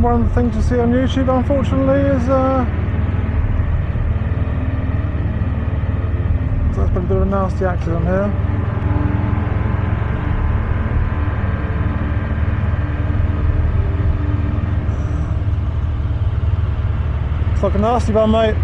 one of the things you see on YouTube, unfortunately, is so that's been a bit of a nasty accident here. Looks like a nasty one, mate.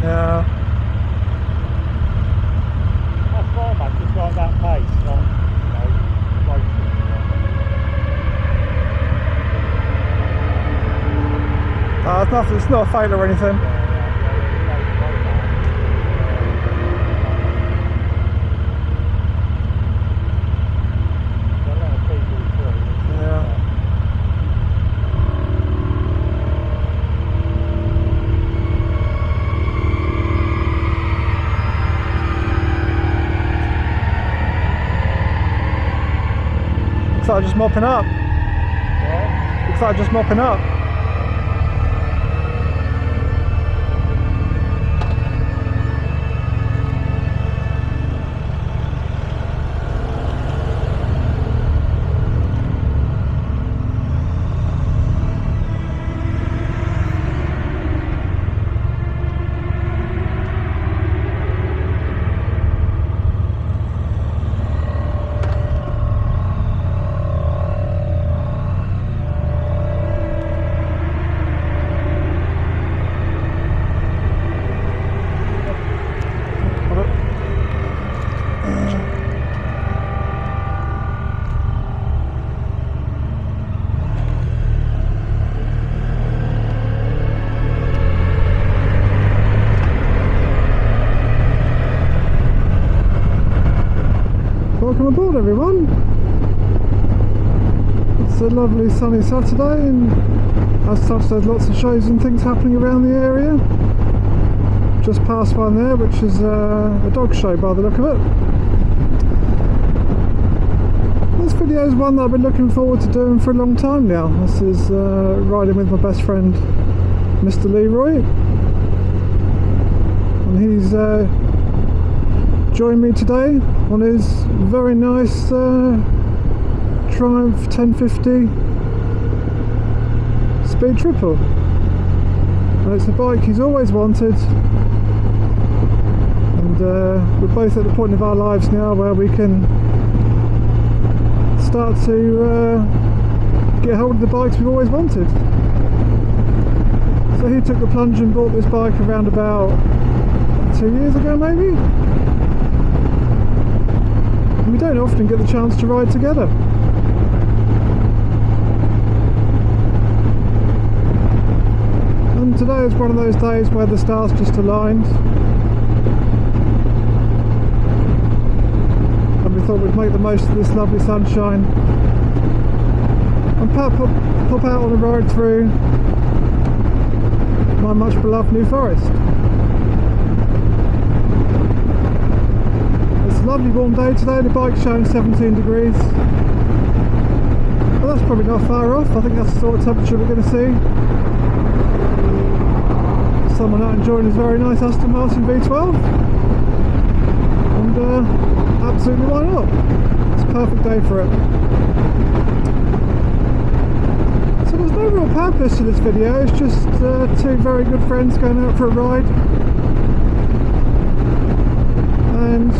Yeah. That's fine, mate, just like that pace, like, It's nothing, it's not a failure or anything. Looks like just mopping up. What? Looks like just mopping up. Welcome aboard, everyone. It's a lovely sunny Saturday, and as such there's lots of shows and things happening around the area. Just past one there, which is a dog show by the look of it. This video is one that I've been looking forward to doing for a long time now. This is riding with my best friend Mr. Leroy, and he's joined me today on his very nice Triumph 1050 Speed Triple, and it's a bike he's always wanted, and we're both at the point of our lives now where we can start to get hold of the bikes we've always wanted. So he took the plunge and bought this bike around about 2 years ago maybe. We don't often get the chance to ride together. And today is one of those days where the stars just aligned, and we thought we'd make the most of this lovely sunshine and pop out on a ride through my much beloved New Forest. Lovely warm day today, the bike's showing 17 degrees. Well, that's probably not far off. I think that's the sort of temperature we're going to see. Someone out enjoying his very nice Aston Martin V12. And absolutely why not? It's a perfect day for it. So there's no real purpose to this video, it's just two very good friends going out for a ride. And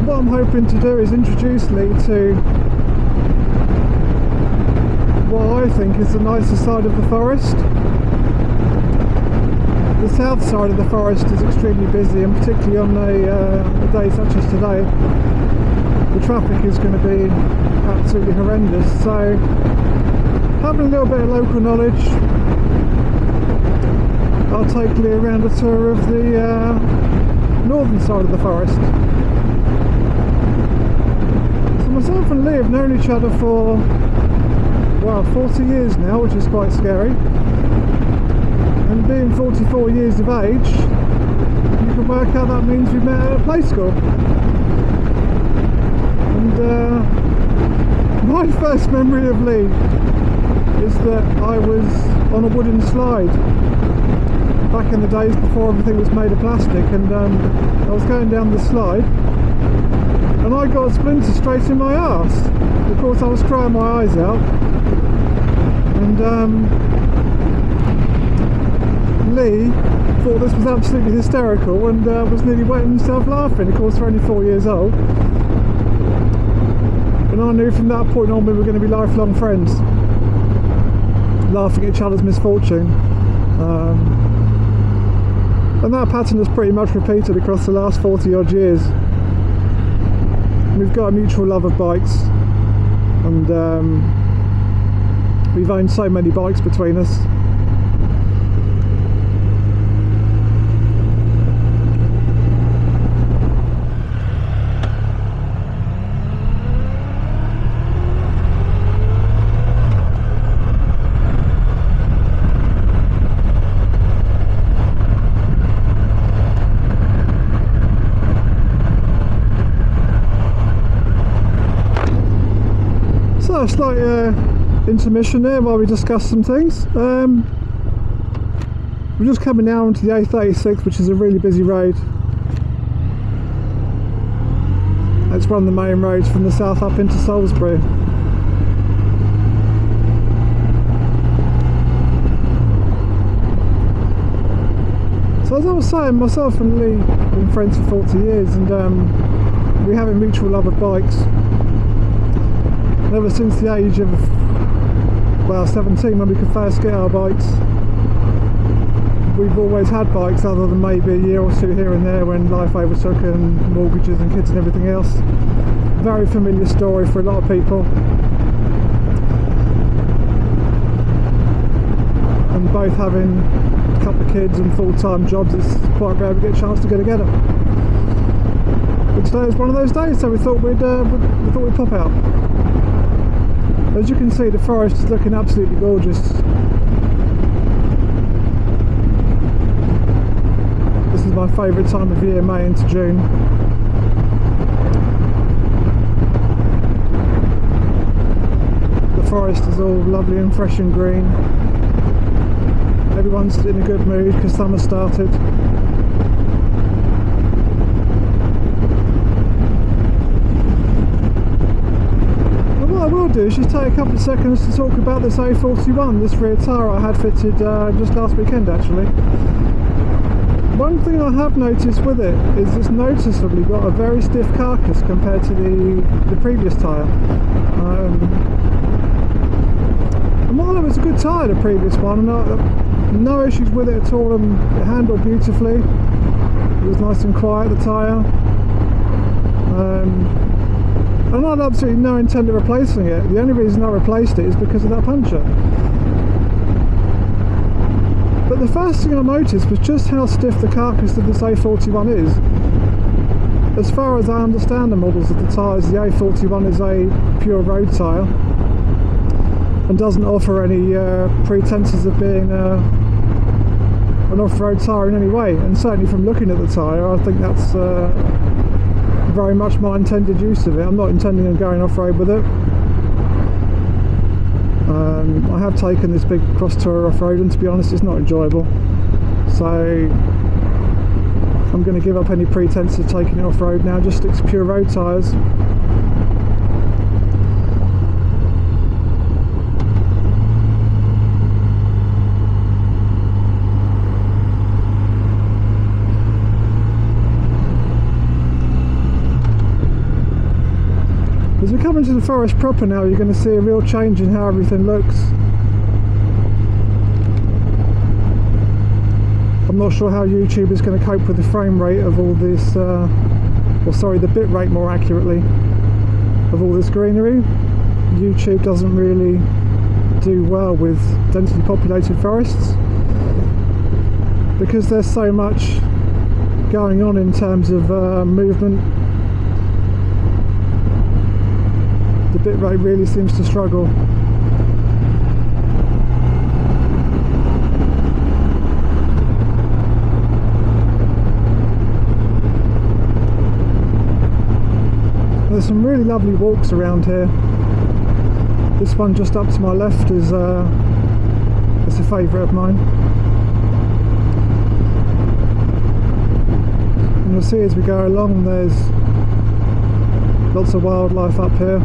what I'm hoping to do is introduce Lee to what I think is the nicest side of the forest. The south side of the forest is extremely busy, and particularly on a day such as today, the traffic is going to be absolutely horrendous. So having a little bit of local knowledge, I'll take Lee around a tour of the northern side of the forest. Myself and Lee have known each other for, well, 40 years now, which is quite scary. And being 44 years of age, you can work out that means we met at a play school. And my first memory of Lee is that I was on a wooden slide back in the days before everything was made of plastic, and I was going down the slide and I got a splinter straight in my arse. Of course I was crying my eyes out, and Lee thought this was absolutely hysterical and was nearly wetting himself laughing. Of course, they're only 4 years old, and I knew from that point on we were going to be lifelong friends, laughing at each other's misfortune. And that pattern has pretty much repeated across the last 40 odd years. We've got a mutual love of bikes, and we've owned so many bikes between us. So a slight intermission there while we discuss some things. We're just coming now onto the A36, which is a really busy road. It's one of the main roads from the south up into Salisbury. So as I was saying, myself and Lee have been friends for 40 years, and we have a mutual love of bikes. Ever since the age of, well, 17, when we could first get our bikes, we've always had bikes, other than maybe a year or two here and there when life overtook and mortgages and kids and everything else. Very familiar story for a lot of people. And both having a couple of kids and full-time jobs, it's quite rare we get a chance to get together. But today is one of those days, so we thought we'd pop out. As you can see, the forest is looking absolutely gorgeous. This is my favourite time of year, May into June. The forest is all lovely and fresh and green. Everyone's in a good mood because summer started. What I will do is just take a couple of seconds to talk about this A41, this rear tyre I had fitted just last weekend actually. One thing I have noticed with it is it's noticeably got a very stiff carcass compared to the previous tyre. And while it was a good tyre, the previous one, no issues with it at all, and it handled beautifully. It was nice and quiet, the tyre. And I had absolutely no intent of replacing it. The only reason I replaced it is because of that puncture. But the first thing I noticed was just how stiff the carcass of this A41 is. As far as I understand the models of the tyres, the A41 is a pure road tyre and doesn't offer any pretenses of being an off-road tyre in any way. And certainly from looking at the tyre, I think that's very much my intended use of it. I'm not intending on going off-road with it. I have taken this big cross tour off-road, and to be honest, it's not enjoyable. So I'm going to give up any pretense of taking it off-road now, just stick to pure road tyres. As we come into the forest proper now, you're going to see a real change in how everything looks. I'm not sure how YouTube is going to cope with the frame rate of all this, or sorry, the bit rate more accurately, of all this greenery. YouTube doesn't really do well with densely populated forests because there's so much going on in terms of movement. The bit rate really seems to struggle. There's some really lovely walks around here. This one just up to my left is it's a favourite of mine. And you'll see as we go along, there's lots of wildlife up here.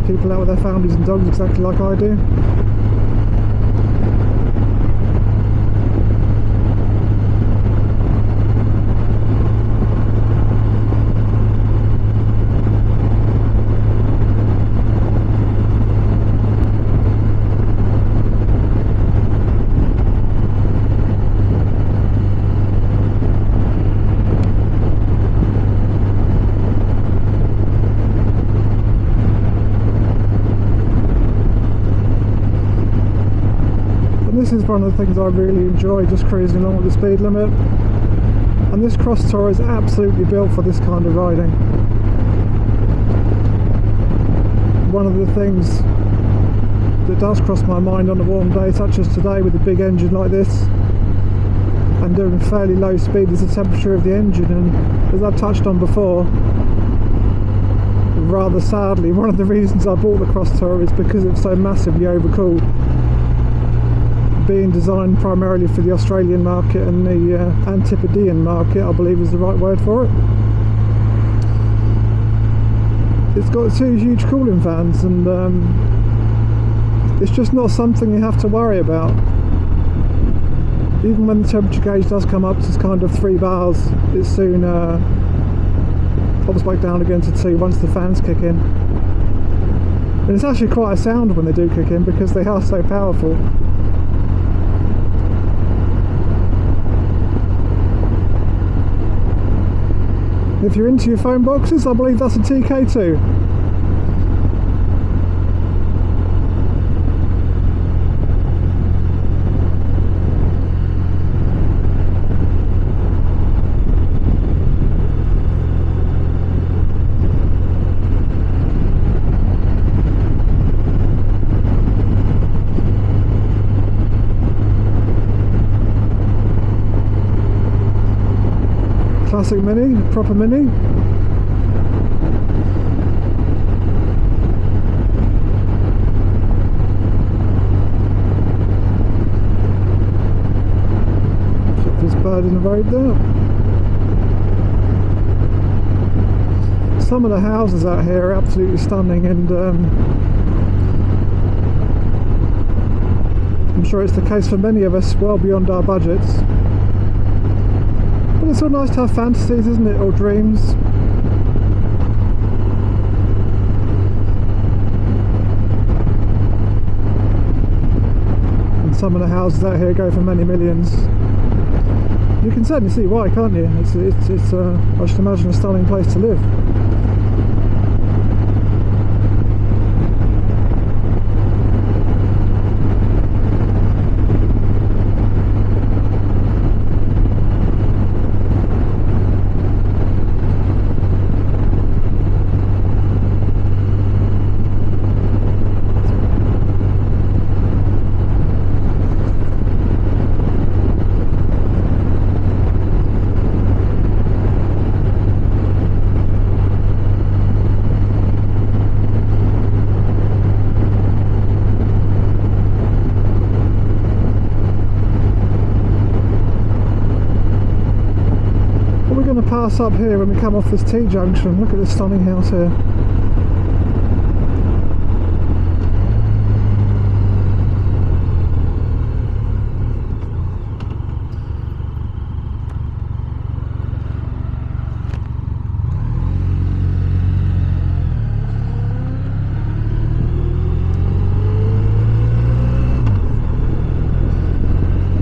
People out with their families and dogs, exactly like I do. And this is one of the things I really enjoy, just cruising along with the speed limit. And this Cross Tour is absolutely built for this kind of riding. One of the things that does cross my mind on a warm day such as today with a big engine like this and doing fairly low speed is the temperature of the engine, and as I've touched on before, rather sadly, one of the reasons I bought the Cross Tour is because it's so massively overcooled, being designed primarily for the Australian market and the Antipodean market, I believe is the right word for it. It's got two huge cooling fans, and it's just not something you have to worry about. Even when the temperature gauge does come up to kind of 3 bars, it soon pops back down again to 2 once the fans kick in. And it's actually quite a sound when they do kick in because they are so powerful. If you're into your phone boxes, I believe that's a TK2. Classic Mini, proper Mini. Check this bird in the road there. Some of the houses out here are absolutely stunning, and I'm sure it's the case for many of us, well beyond our budgets. But it's so nice to have fantasies, isn't it, or dreams. And some of the houses out here go for many millions. You can certainly see why, can't you? It's I should imagine, a stunning place to live. Pass up here when we come off this T-junction. Look at this stunning house here.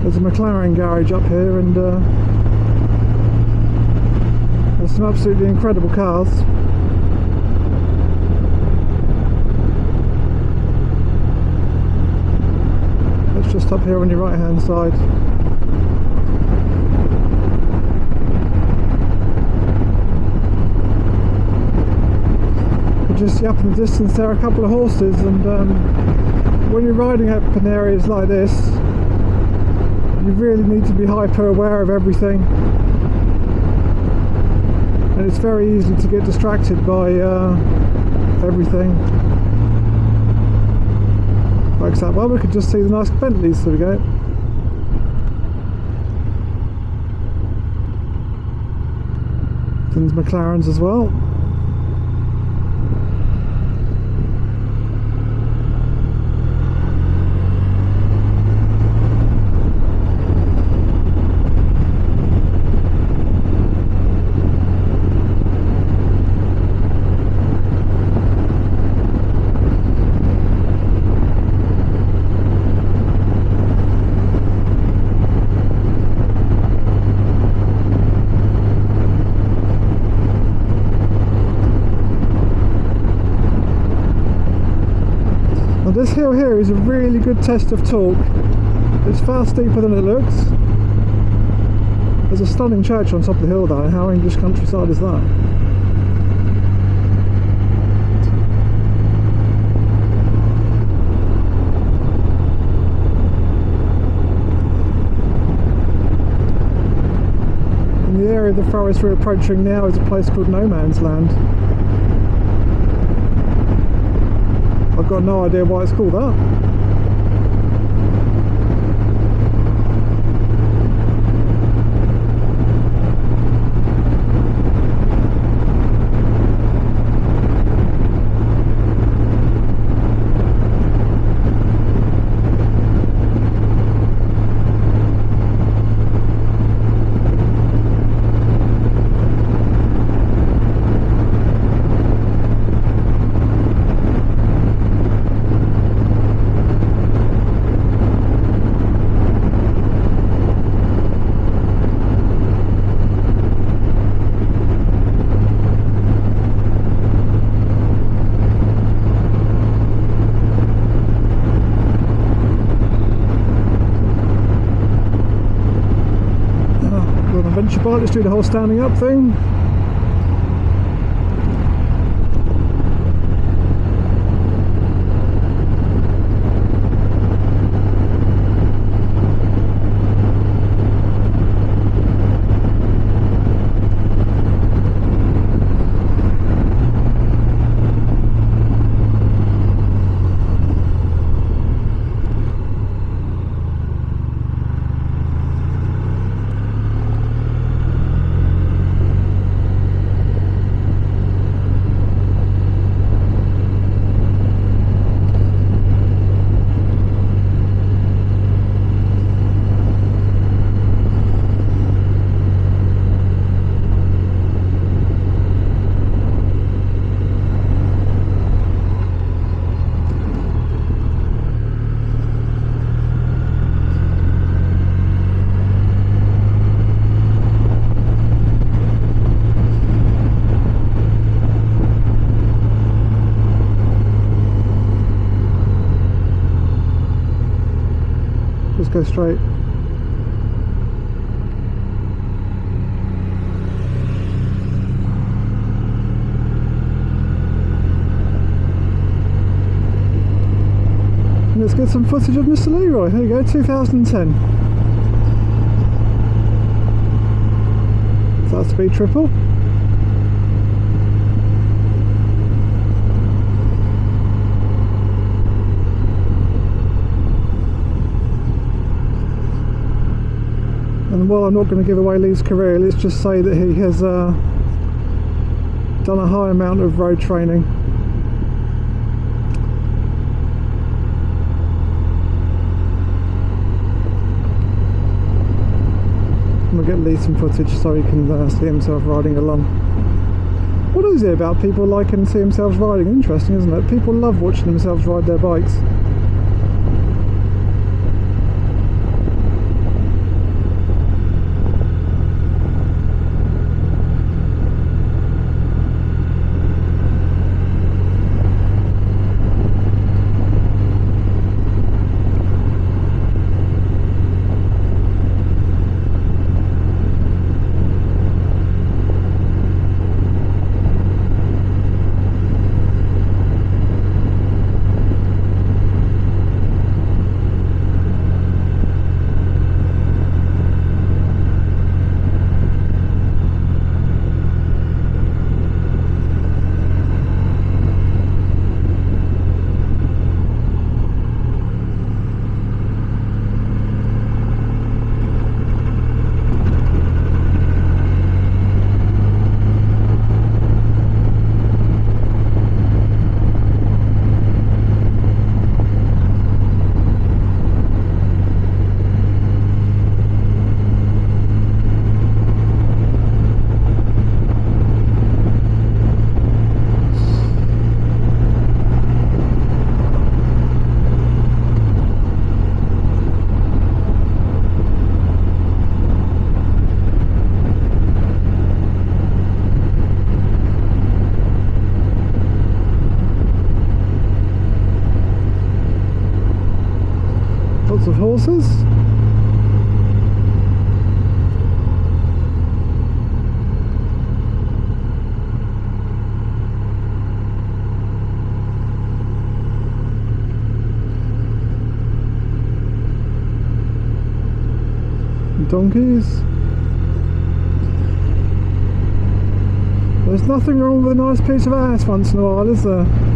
There's a McLaren garage up here, and there's some absolutely incredible cars. That's just up here on your right hand side. You just see up in the distance there are a couple of horses, and when you're riding up in areas like this, you really need to be hyper aware of everything. And it's very easy to get distracted by everything. Like that. Well, we could just see the nice Bentleys. There we go. There's McLarens as well. This hill here is a really good test of torque. It's far steeper than it looks. There's a stunning church on top of the hill though. How English countryside is that? In the area of the forest we're approaching now is a place called No Man's Land. I've got no idea why it's called that. Adventure bike, let's do the whole standing up thing. Just go straight. And let's get some footage of Mr. Leroy. Here you go, 2010. Is that speed triple? And while I'm not going to give away Lee's career, let's just say that he has done a high amount of road training. I'm going to get Lee some footage so he can see himself riding along. What is it about people liking to see themselves riding? Interesting, isn't it? People love watching themselves ride their bikes. horses. Donkeys. There's nothing wrong with a nice piece of ass once in a while, is there?